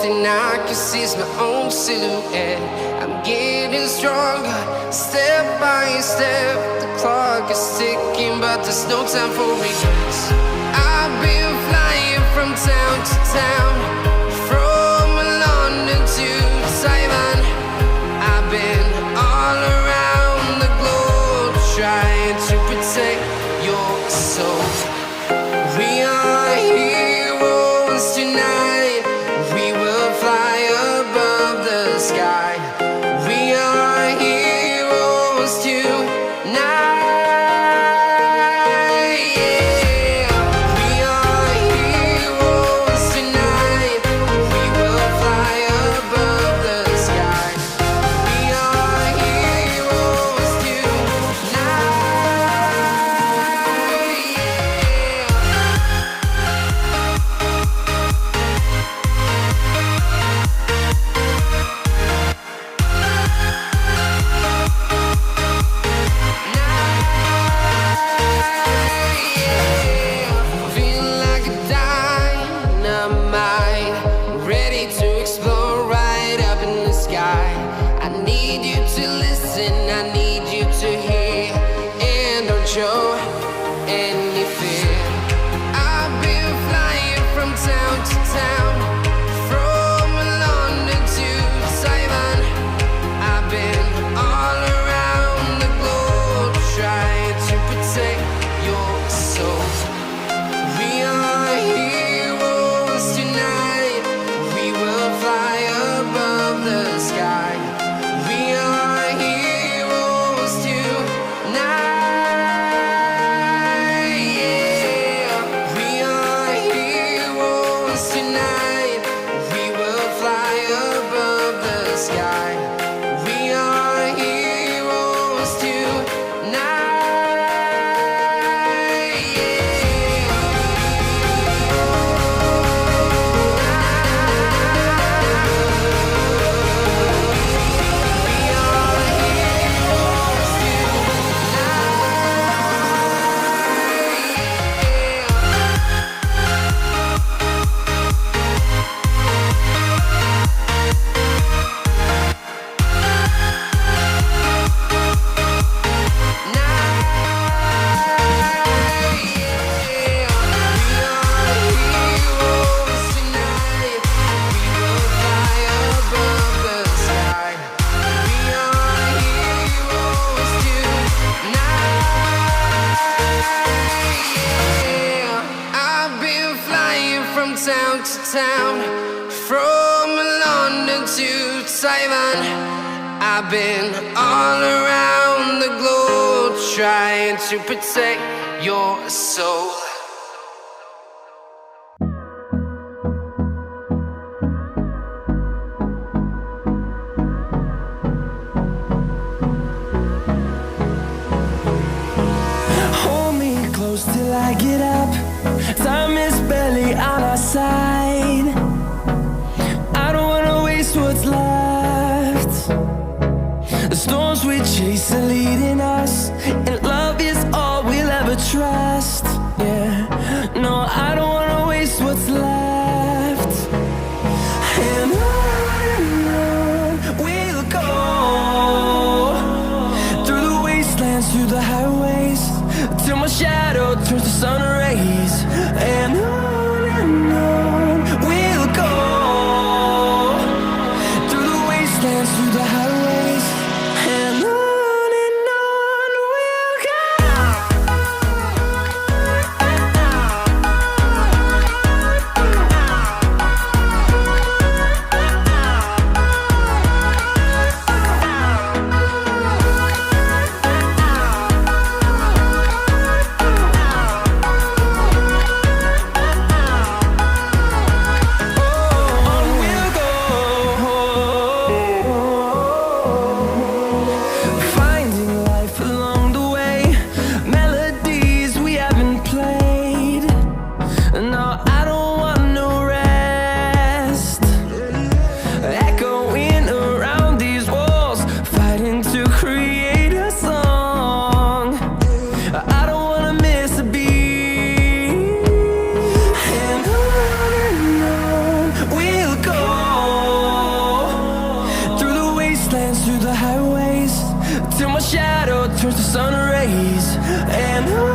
thing I can see is my own silhouette. I'm getting stronger, step by step. The clock is ticking, but there's no time for regrets. I've been flying from town to town, from London to Taiwan. I've been all around the globe, trying to protect your soul. We are heroes tonight. We will fly above the sky. We are heroes tonight. Yeah. We are heroes tonight. We will fly above the sky. We are heroes tonight. Feeling like a dynamite, ready to explode right up in the sky. I need you to listen, I need you to hear, and don't show any fear. I've been flying from town to town, from London to Taiwan. I've been all around the globe, trying to protect your soul. We are heroes tonight. We will fly above the sky. We are heroes tonight. Yeah. We are heroes tonight. We will fly above the sky. We are heroes tonight. I've been flying from town to town, from London to Taiwan. I've been all around the globe, trying to protect your soul. Hold me close till I get up. Time is barely on our side. I don't wanna waste what's left. The storms we chase are leading us, and love is all we'll ever trust. Yeah, no, I don't wanna waste what's left. And on we'll go, through the wastelands, through the highways, till my shadow turns to sun rays. And on we'll go, through the wastelands, through the highways, and on we'll go. On we'll go. shadow turns to sun rays, and